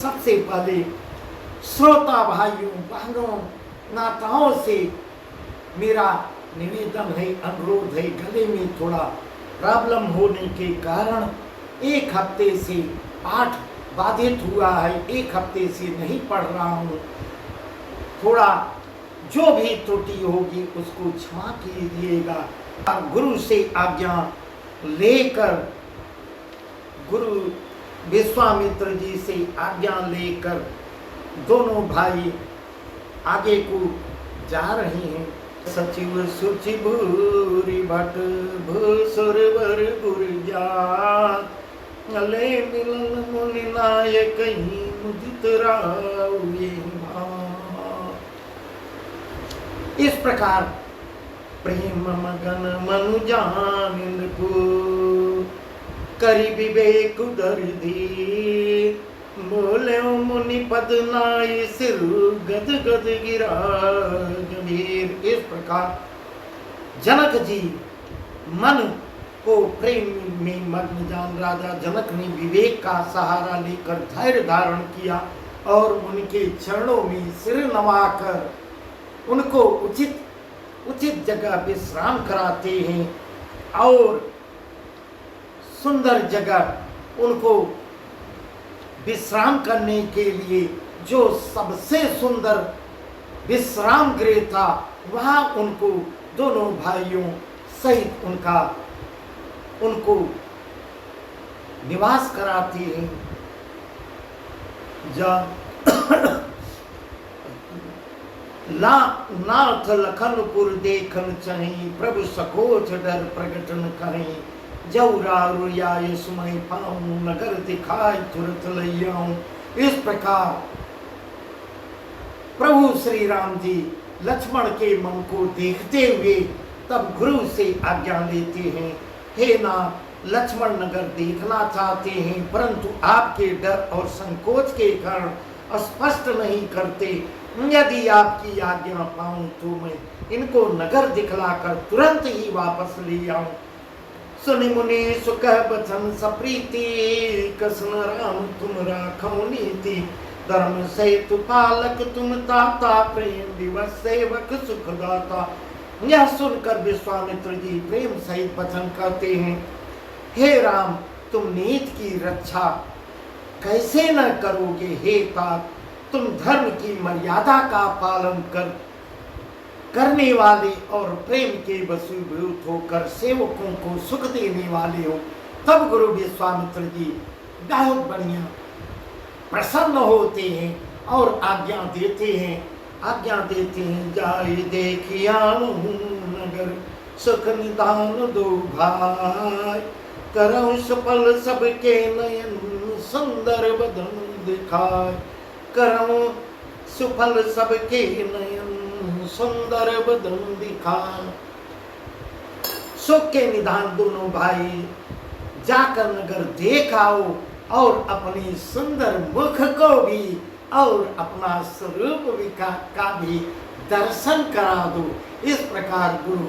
सबसे पहले श्रोता भाइयों बहनों नाताओं से मेरा निवेदन है, अनुरोध है। गले में थोड़ा प्रॉब्लम होने के कारण एक हफ्ते से पाठ बाधित हुआ है, एक हफ्ते से नहीं पढ़ रहा हूँ। थोड़ा जो भी त्रुटि होगी उसको क्षमा कीजिएगा। गुरु से आज्ञा लेकर, गुरु विश्वामित्र जी से आज्ञा लेकर दोनों भाई आगे को जा रहे हैं। सचिव सुचि भूरि भट भूसुरवर गुरजात अले मिलन मुनि नायक मुदित राव ये इस प्रकार प्रेम मगन मनु जानिन को करी विवेक दर्दी बोले मुनि पद नाई सिर गद गद गिरा गंभीर। इस प्रकार जनक जी मन को प्रेम में मग्न जान राजा जनक ने विवेक का सहारा लेकर धैर्य धारण किया और उनके चरणों में सिर नवाकर उनको उचित जगह विश्राम कराते हैं और सुंदर जगह उनको विश्राम करने के लिए जो सबसे सुंदर विश्राम गृह था वहाँ उनको दोनों भाइयों सहित उनको निवास कराते हैं। नाथ लखनपुर देखन चाही प्रभु सकोच डर प्रगटन कहीं जौरारुयाय सुमय पाऊं नगर दिखाई तुरंत लइयाऊं। इस प्रकार प्रभु श्री राम जी लक्ष्मण के मन को देखते हुए तब गुरु से आज्ञा लेते हैं। हे नाथ, लक्ष्मण नगर देखना चाहते हैं परंतु आपके डर और संकोच के कारण स्पष्ट नहीं करते। यदि आपकी आज्ञा पाऊं तो मैं इनको नगर दिखलाकर तुरंत ही वापस ले आऊं। सुनि मुनि सुख बचन सप्रीति कसन राम तुम राखो नीति धर्म सेतु पालक तुम ताता प्रेम दिवस सेवक सुखदाता। यह सुनकर विश्वामित्र जी प्रेम सहित वचन कहते हैं, हे राम, तुम नीति की रक्षा कैसे न करोगे। हे तात, तुम धर्म की मर्यादा का पालन करने वाले और प्रेम के वशीभूत होकर सेवकों को सुख देने वाले हो। तब गुरु विश्वामित्र जी बहुत बढ़िया प्रसन्न होते हैं और आज्ञा देते हैं जाय देखिया नगर सुख निदान दो भाई करऊं सफल सबके नयन सुंदर बदन दिखाय करऊं सुफल सबके नयन सुंदर बदन दिखाय। सुख के निदान दोनों भाई जाकर नगर देख आओ और अपनी सुंदर मुख को भी और अपना स्वरूप का भी दर्शन करा दो। इस प्रकार गुरु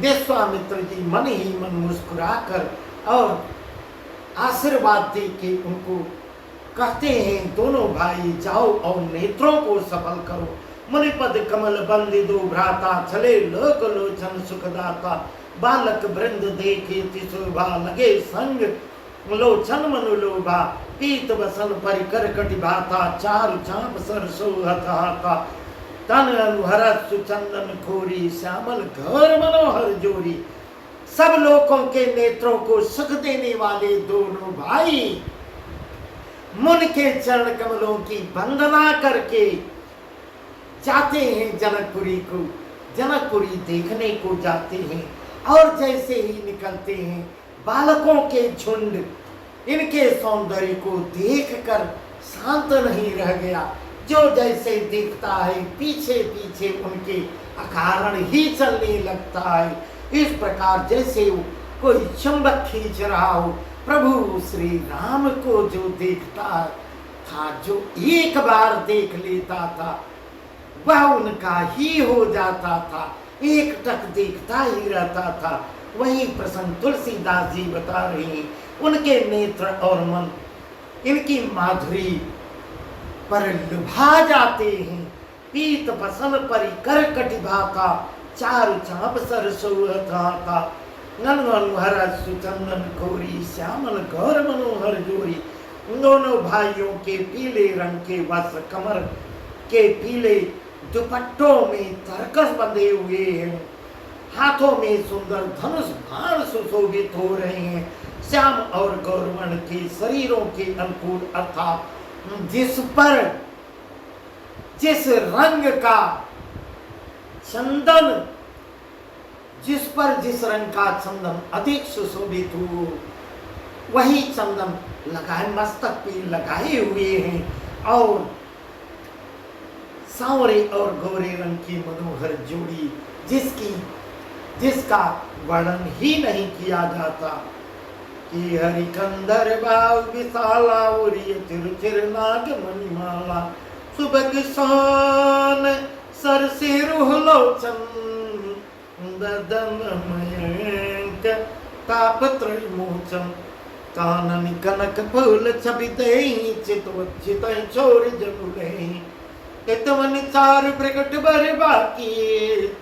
विश्वामित्र जी मन ही मन मुस्कुराकर और आशीर्वाद दे के उनको कहते हैं, दोनों भाई जाओ और नेत्रों को सफल करो। मुनिपद कमल बंदी दो भ्राता चले लोक लोचन सुखदाता बालक वृंद देखे तिशोभा लगे संग लोचन मनुलोभा पीत बसन परिकर कटिभाता चारु चाप सरसो हता तन अनुहरत सुचंदन खोरी श्यामल घर मनोहर जोरी। सब लोगों के नेत्रों को सुख देने वाले दोनों भाई मुन के चरण कमलों की वंदना करके जाते हैं जनकपुरी देखने को जाते हैं। और जैसे ही निकलते हैं बालकों के झुंड इनके सौंदर्य को देखकर शांत नहीं रह गया। जो जैसे देखता है पीछे पीछे उनके अकारण ही चलने लगता है। इस प्रकार जैसे कोई चुंबक खींच रहा हो, प्रभु श्री राम को जो देखता था, जो एक बार देख लेता था वह उनका ही हो जाता था, एक टक देखता ही रहता था। वही प्रसन्न तुलसीदास जी बता रहे हैं, उनके नेत्र और मन इनकी माधुरी पर लुभा जाते हैं। पीत बसन परि कर कटिभाता, चारु चाप सरसों था। नन हर सुचंदन कोरी, श्यामल गौर मनोहर जोरी। दोनों भाइयों के पीले रंग के वस्त्र कमर के पीले दुपट्टों में तरकस बंधे हुए हैं। हाथों में सुंदर धनुष बाण सुशोभित हो रहे हैं। श्याम और गौरवर्ण के शरीरों के अनुकूल अर्थात जिस रंग का चंदन, जिस रंग का चंदन अधिक सुशोभित हो, वही चंदन लगाए मस्तक पे लगाए हुए हैं। और सांवरे और गोरे रंग की मनोहर जोड़ी जिसका वर्णन ही नहीं किया जाता कि हरिकंदर बाव विशाला उरिय चिर नाग मणिमाला, सुबह शान सर से रुहलोचन बदन मयंक तापत्र मोचन, कानन कनक फूल छवि दही चितवचित चोर जनुलही, कितवन चार प्रकट बर बाकी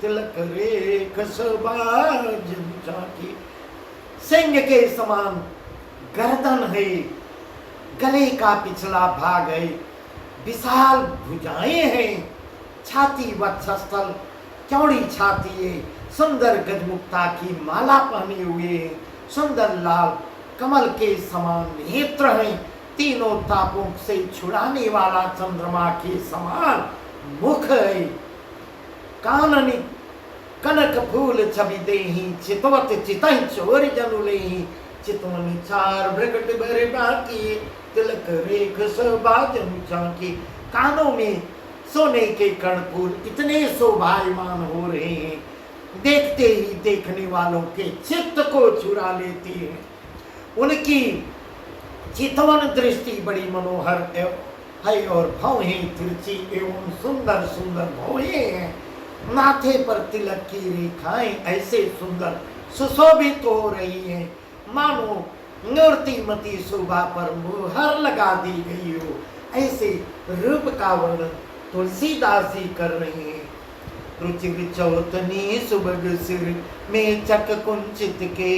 तिलक रेख सबाज की। सिंह के समान गर्दन है, गले का पिछला भाग है, विशाल भुजाएं हैं, छाती वक्षस्थल चौड़ी छाती है, सुंदर गजमुक्ता की माला पहने हुए हैं, सुंदर लाल कमल के समान नेत्र हैं, तीनों तापों से छुड़ाने वाला चंद्रमा के समान मुख है। काननी कनक फूल छवि देही, चितवत चितई चोर जनुलेही, चितवनी चार प्रकट भरे बाकी तिलक रेख सबाजन चाकी। कानों में सोने के कर्णपुर इतने शोभायमान हो रहे हैं, देखते ही देखने वालों के चित्त को चुरा लेती है। उनकी चितवन दृष्टि बड़ी मनोहर है और भौहें तिरछी एवं सुंदर सुंदर भौहें हैं। माथे पर तिलक की रेखाएं ऐसे सुंदर सुशोभित हो रही हैं, मानो मूर्तिमती शोभा पर मुहर लगा दी गई हो। ऐसे रूप का वर्णन तुलसीदास जी कर रहे हैं। रुचिर चौतनी सुबग सिर में चक कुंचित के,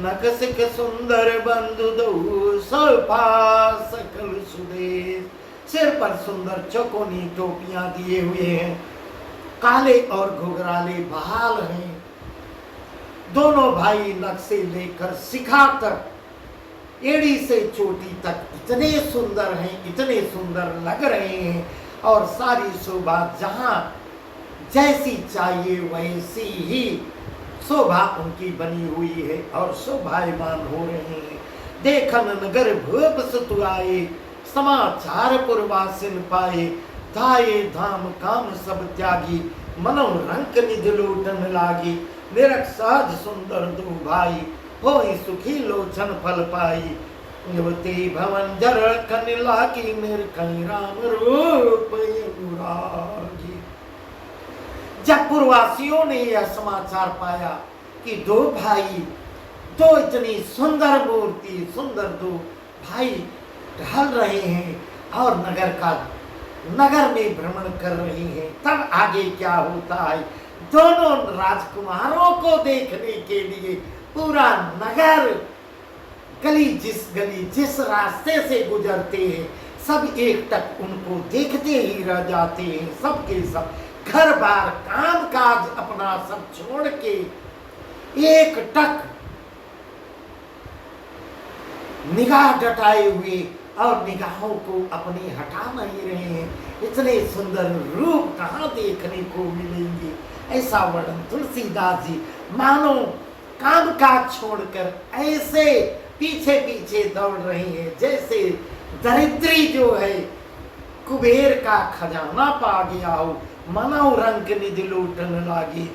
नकसिक सुंदर बंधु दो सोपा सकल सुदेश। सिर पर सुंदर चौकोनी टोपियां दिए हुए हैं, काले और घुघराले बहाल हैं। दोनों भाई नक से लेकर शिखा तक, एड़ी से चोटी तक इतने सुंदर हैं, इतने सुंदर लग रहे हैं। और सारी शोभा जहां जैसी चाहिए वैसी ही शोभा उनकी बनी हुई है और शोभायमान हो रहे हैं। देखन नगर भूप सुतु आए, समाचार पुरवासिन पाए, धाये धाम काम सब त्यागी, मनो रंक निधि लूटन लागी। निरख सहज सुंदर दो भाई, होई सुखी लोचन फल पाई। युवती भवन जर खन लागी, निरखई राम रूप अनुरागी। जब पूर्ववासियों ने यह समाचार पाया कि दो भाई, दो इतनी सुंदर मूर्ति, सुंदर दो भाई ढल रहे हैं और नगर में भ्रमण कर रही हैं, तब आगे क्या होता है। दोनों राजकुमारों को देखने के लिए पूरा नगर, गली जिस रास्ते से गुजरते हैं, सब एक टक उनको देखते ही रह जाते हैं। सबके सब घर बार काम काज अपना सब छोड़ के एक टक निगाह डटाए हुए और निगाहों को अपनी हटा नहीं रहे हैं। इतने सुंदर रूप कहाँ देखने को मिलेंगे। ऐसा वर्णन तुलसीदास जी मानो काम काज छोड़कर ऐसे पीछे पीछे दौड़ रही है, जैसे दरिद्री जो है कुबेर का खजाना पा गया हो, मनो रंग निधि लूटन लागी।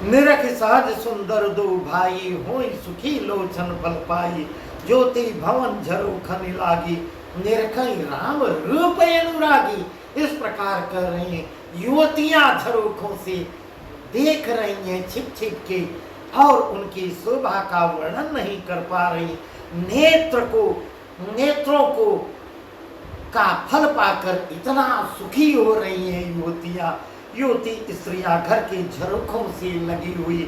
निरख सहज सुंदर दो भाई, होई सुखी लोचन फल पाई। ज्योति भवन झरो खन लागी, निरखई राम रूप अनुरागी। इस प्रकार कर रहे हैं। युवतियां झरोखों से देख रही हैं छिप छिप के और उनकी शोभा का वर्णन नहीं कर पा रही। नेत्रों को का फल पाकर इतना सुखी हो रही हैं युवती स्त्रियां घर के झरोखों से लगी हुई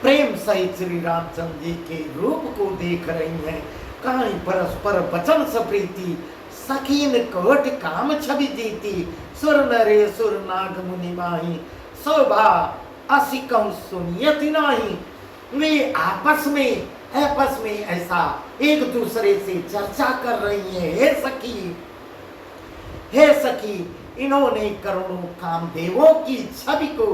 प्रेम सहित श्री रामचंद्र जी के रूप को देख रही हैं। कहीं परस्पर वचन सप्रीति सखीन कोट काम छवि जीती सुर नरे सुर नाग मुनि माही शोभा असिकं सुनियति नाही। वे आपस में ऐसा एक दूसरे से चर्चा कर रही हैं। हे सखी इन्होंने करोड़ों कामदेवों की छवि को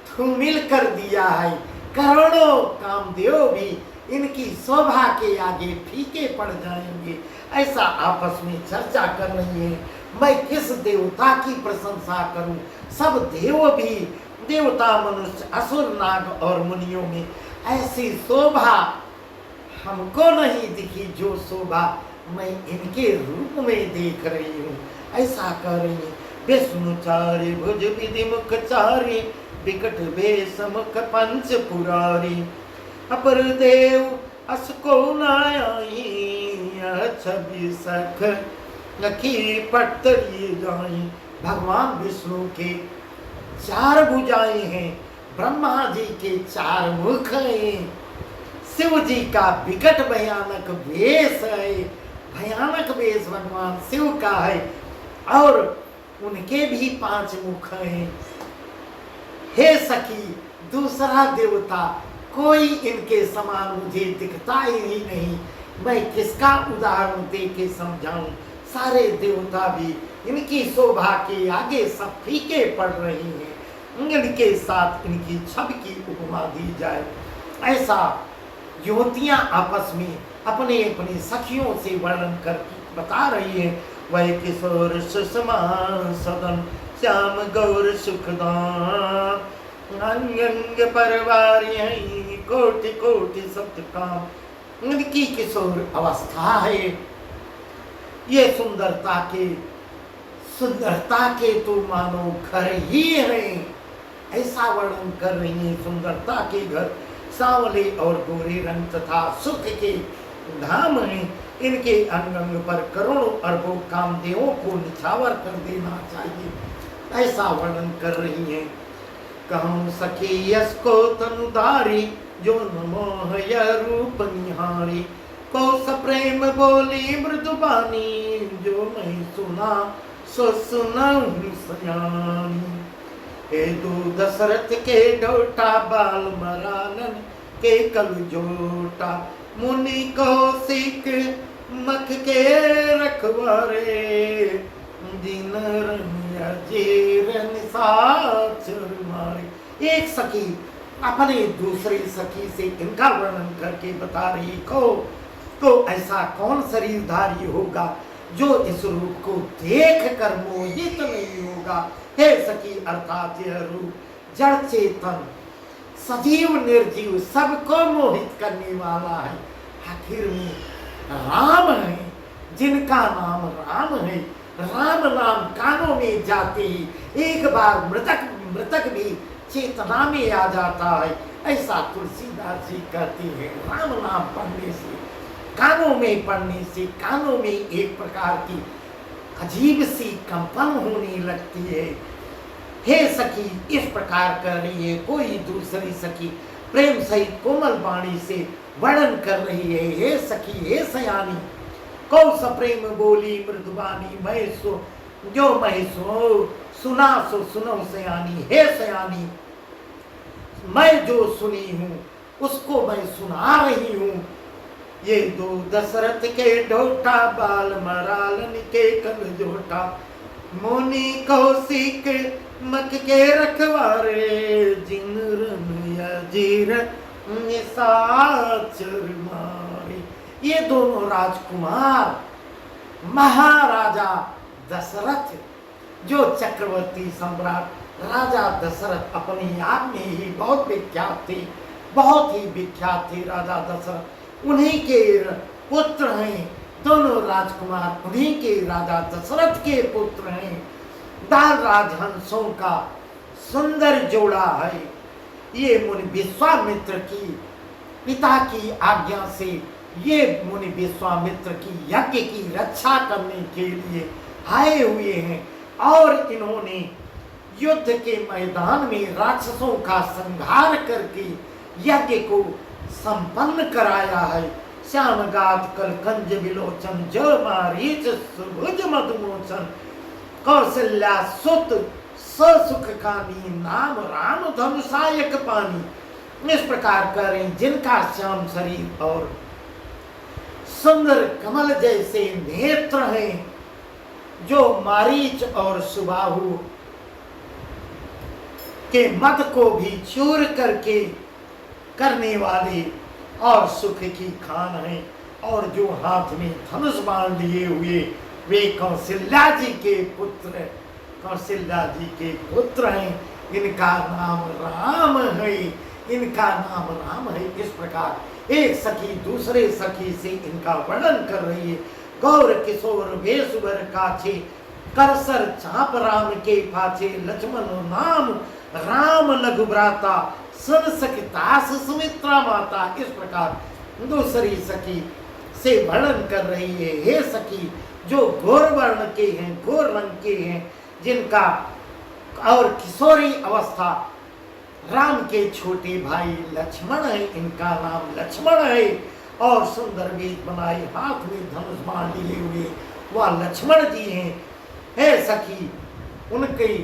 धूमिल कर दिया है। करोड़ों कामदेव भी इनकी शोभा के आगे फीके पड़ जाएंगे। ऐसा आपस में चर्चा कर रही है। मैं किस देवता की प्रशंसा करूं? सब देव भी, देवता मनुष्य असुर नाग और मुनियों में ऐसी शोभा हमको नहीं दिखी जो शोभा मैं इनके रूप में देख रही हूँ। ऐसा कर रही है। विष्णुचारी भुज विधि मुख चारी विकट वेश मुख पंच पुरारी अपर देव असको नाई छवि सख लखी पटरी जाई। भगवान विष्णु के 4 भुजाएं हैं, ब्रह्मा जी के 4 मुख हैं, शिव जी का विकट भयानक वेश है। भयानक वेश भगवान शिव का है और उनके भी 5 मुख हैं। हे सखी दूसरा देवता कोई इनके समान मुझे दिखता ही नहीं। मैं किसका उदाहरण दे के समझाऊं? सारे देवता भी इनकी शोभा के आगे सब फीके पड़ रही हैं। इनके साथ इनकी छवि की उपमा दी जाए। ऐसा युवतियां आपस में अपने अपने सखियों से वर्णन कर बता रही है। वह किशोर सुषमा सदन श्याम गौर सुखदान अंग परिवार कोटि कोटि सप्त काम। उनकी किशोर अवस्था है। ये सुंदरता के तो मानो घर ही हैं। ऐसा वर्णन कर रही है। सुंदरता के घर सांवले और गोरे रंग तथा सुख के धाम हैं। इनके अंग अंग पर करोड़ों अरबों कामदेवों को निछावर कर देना चाहिए। ऐसा वर्णन कर रही है। कहूँ सखी यश को तनुधारी जो नमोह रूप निहारी को सप्रेम बोली मृदुबानी जो मैं सुना सो सुनाऊं सयानी। हे दो दशरथ के ढोटा बाल मरानन के कल जोटा मुनि कौशिक मख के रखवारे दिन मारे। एक सखी अपने दूसरे सखी से इनका वर्णन करके बता रही तो ऐसा कौन शरीरधारी होगा जो इस रूप को देख कर मोहित नहीं होगा। हे सखी अर्थात यह रूप जड़ चेतन सजीव निर्जीव सबको मोहित करने वाला है। आखिर में राम है, जिनका नाम राम है। राम नाम कानों में जाते ही एक बार मृतक भी चेतना में आ जाता है। ऐसा तुलसीदास जी कहते हैं। राम नाम पढ़ने से कानों में पढ़ने से कानों में एक प्रकार की अजीब सी कंपन होने लगती है। हे सखी इस प्रकार कर रही है। कोई दूसरी सखी प्रेम सहित कोमल वाणी से वर्णन कर रही है। हे सखी हे सयानी कौ सप्रेम बोली मृदुबानी मैं सुना सो सुनो सयानी। हे सयानी मैं जो सुनी हूँ उसको मैं सुना रही हूँ। ये दो दशरथ के ढोटा बाल मरालन के कल जोटा मुनि कौशिक मक के रखवारे जिन जीर निशाचर मारे। ये दोनों राजकुमार महाराजा दशरथ जो चक्रवर्ती सम्राट राजा दशरथ अपने आप में ही बहुत विख्यात थे। बहुत ही विख्यात थे राजा दशरथ। उन्हीं के पुत्र हैं दोनों राजकुमार। उन्हीं के राजा दशरथ के पुत्र हैं। दाल राजहंसों का सुंदर जोड़ा है। ये मुनि विश्वामित्र की पिता की आज्ञा से ये मुनि विश्वामित्र की यज्ञ की रक्षा करने के लिए आए हुए हैं और इन्होंने युद्ध के मैदान में राक्षसों का संहार करके यज्ञ को संपन्न कराया है। श्यामगात कलकंज विलोचन जय मारीच सुभुज मधुमोचन कौशल्या सुत ससुख कानी नाम राम धनुषायक पानी। इस प्रकार करें जिनका श्याम शरीर और सुंदर कमल जैसे नेत्र हैं, जो मारीच और सुबाहु के मद को भी चूर करके करने वाले और सुख की खान है, और जो हाथ में धनुष बाण लिए हुए वे कौशल्या जी के पुत्र, कौशल्या जी के पुत्र हैं। इनका नाम राम है, इनका नाम राम है। इस प्रकार एक सखी दूसरे सखी से इनका वर्णन कर रही है। गौर किशोर वेशुवर काछे करसर चाप राम के पाछे लक्ष्मण नाम राम लघु भ्राता सन सखितास सुमित्रा माता। इस प्रकार दूसरी सखी से वर्णन कर रही है। हे सखी जो घोर वर्ण के हैं, घोर रंग के हैं, जिनका और किशोरी अवस्था राम के छोटे भाई लक्ष्मण है, इनका नाम लक्ष्मण है, और सुंदर वेश बनाए हाथ में धनुष बाण लिए हुए वह लक्ष्मण जी हैं। हे सखी उनकी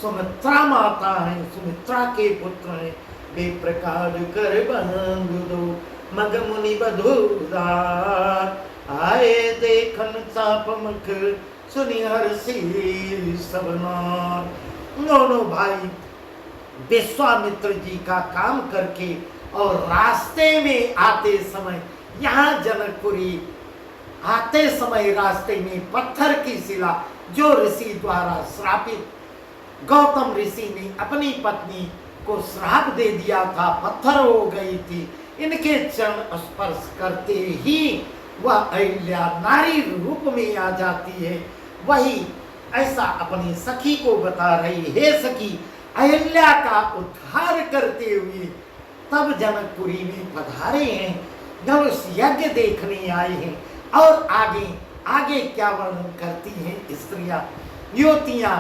सुमित्रा माता है, सुमित्रा के पुत्र हैं। वे प्रकार कर बंग दो मग मुनि बधूदा आए देखन चाप मुख सुनि हर्षी सबनार। दोनों भाई विश्वामित्र जी का काम करके और रास्ते में आते समय, यहाँ जनकपुरी आते समय रास्ते में पत्थर की शिला जो ऋषि द्वारा श्रापित गौतम ऋषि ने अपनी पत्नी को श्राप दे दिया था, पत्थर हो गई थी। इनके चरण स्पर्श करते ही वह अहिल्या नारी रूप में आ जाती है। वही ऐसा अपनी सखी को बता रही, हे सखी अहिल्या का उद्धार करते हुए तब जनकपुरी में पधारे हैं, धनुष यज्ञ देखने आए हैं। और आगे आगे क्या वर्णन करती हैं स्त्रियां, युवतियां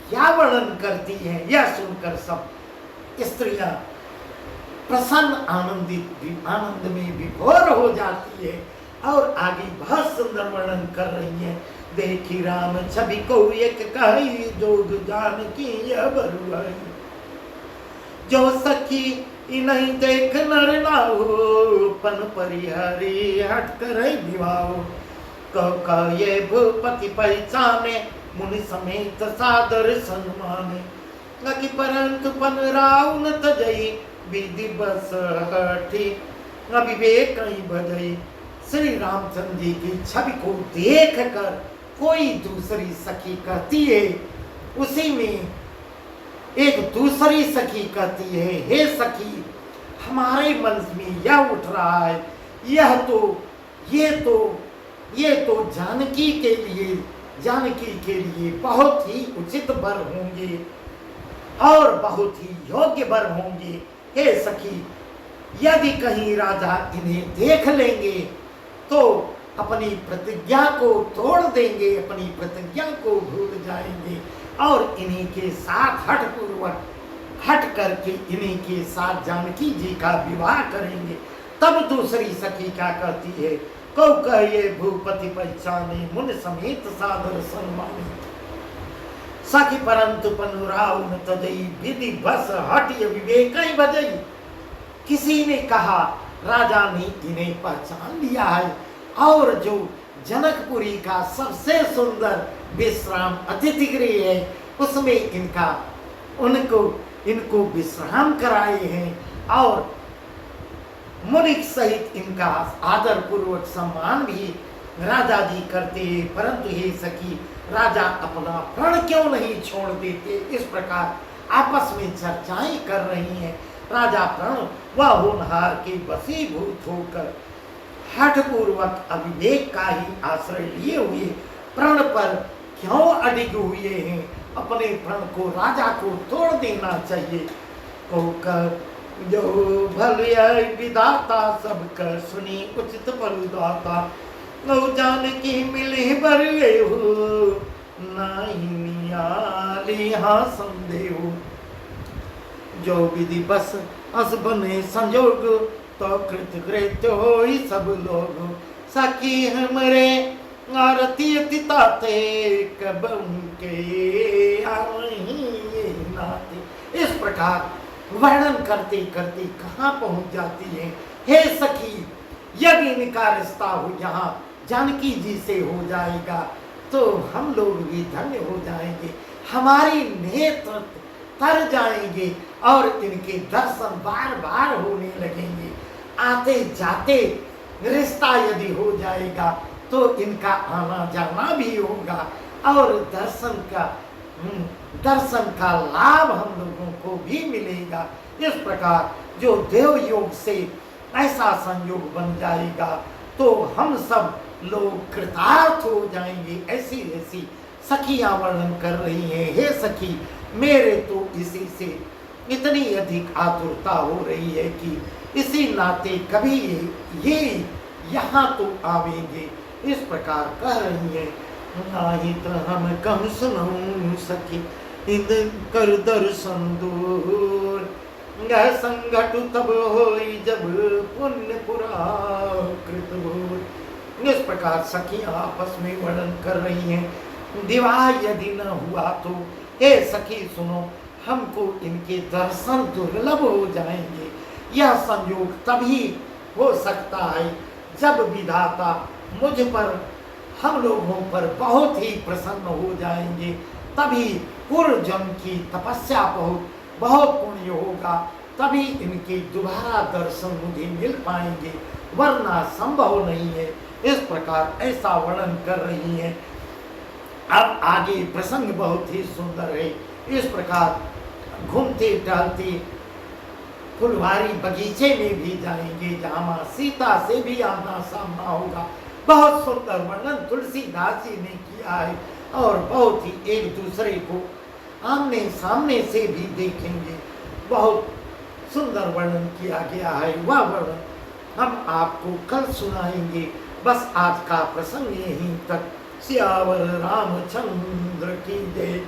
क्या वर्णन करती हैं, यह सुनकर सब स्त्रियां प्रसन्न आनंद में विभोर हो जाती है। और आगे बहुत सुंदर वर्णन कर रही है। देखी राम छवि को एक कही जोग जान की यह बरुआई, जो सखी इन्हीं देख नर नाहो पन परिहरी हट कर विवाहो। कह ये भूपति पहचाने मुनि समेत सादर सम्माने। लकी परंतु पन राव न तजई विधि बस हठी अविवेक कहीं बजई। श्री रामचंद्र जी की छवि को देख कर कोई दूसरी सखी कहती है, उसी में एक दूसरी सखी कहती है, हे सखी हमारे मन में यह उठ रहा है, ये तो जानकी के लिए बहुत ही उचित वर होंगे और बहुत ही योग्य वर होंगे। हे सखी यदि कहीं राजा इन्हें देख लेंगे तो अपनी प्रतिज्ञा को तोड़ देंगे, अपनी प्रतिज्ञा को भूल जाएंगे और इन्हीं के साथ हट करके इन्हीं के साथ जानकी जी का विवाह करेंगे। तब दूसरी सखी क्या कहती है, कौ कहिए भूपति पहचाने मुन समेत सादर सम्माने। सखी परंतु पनुराव न तजई विधि बस हट विवेक बजई। किसी ने कहा राजा ने इन्हें पहचान लिया है और जो जनकपुरी का सबसे सुंदर विश्राम अतिथि गृह है उसमें इनको विश्राम कराए हैं और मुनि सहित इनका आदर पूर्वक सम्मान भी राजा जी करते हैं। परंतु हे सखी राजा अपना प्रण क्यों नहीं छोड़ देते। इस प्रकार आपस में चर्चाएं कर रही हैं। राजा प्रण व होनहार के वशीभूत होकर हठपूर्वक अविवेक का ही आश्रय लिए हुए प्रण पर क्यों अडिग हुए हैं। अपने प्रण को राजा को तोड़ देना चाहिए। कहकर जो भल विदाता सबका सुनी उचित फलदाता लो जान की मिली बर हो नाही नियाली हाँ संदेह जो विधि बस अस बने संजोग तो कृत कृत्य हो ही सब लोग सखी हमरे आरती तिताते कब उनके नाते। इस प्रकार वर्णन करते करते कहाँ पहुंच जाती है। हे सखी, यदि इनका रिश्ता हो यहाँ जानकी जी से हो जाएगा तो हम लोग भी धन्य हो जाएंगे, हमारी नेत्र तर जाएंगे और इनके दर्शन बार बार होने लगेंगे। आते जाते रिश्ता यदि हो जाएगा तो इनका आना जाना भी होगा और दर्शन का लाभ हम लोगों को भी मिलेगा। इस प्रकार जो देव योग से ऐसा संयोग बन जाएगा तो हम सब लोग कृतार्थ हो जाएंगे। ऐसी ऐसी सखियां वर्णन कर रही हैं। हे सखी, मेरे तो इसी से इतनी अधिक आतुरता हो रही है कि इसी नाते कभी ये यहाँ तो आवेंगे। इस प्रकार कह रही है। नाही तो हम कम सुनऊं सखी इन कर दर्शन दूर संगठु तब होई जब पुण्य पुरा कृत भूर। इस प्रकार सखियां आपस में वर्णन कर रही हैं। विवाह यदि न हुआ तो हे सखी सुनो, हमको इनके दर्शन दुर्लभ हो जाएंगे। यह संयोग तभी हो सकता है जब विधाता मुझ पर हम लोगों पर बहुत ही प्रसन्न हो जाएंगे, तभी पूर्व जन्म की तपस्या बहुत पुण्य होगा, तभी इनके दोबारा दर्शन मुझे मिल पाएंगे, वरना संभव नहीं है। इस प्रकार ऐसा वर्णन कर रही है। अब आगे प्रसंग बहुत ही सुंदर है। इस प्रकार घूमते टहलते फुलवारी बगीचे में भी जाएंगे जहाँ माँ सीता से भी आमना सामना होगा। बहुत सुंदर वर्णन तुलसीदास जी ने किया है और बहुत ही एक दूसरे को आमने सामने से भी देखेंगे। बहुत सुंदर वर्णन किया गया है। वह वर्णन हम आपको कल सुनाएंगे। बस आज का प्रसंग यहीं तक। सियावर रामचंद्र की जय।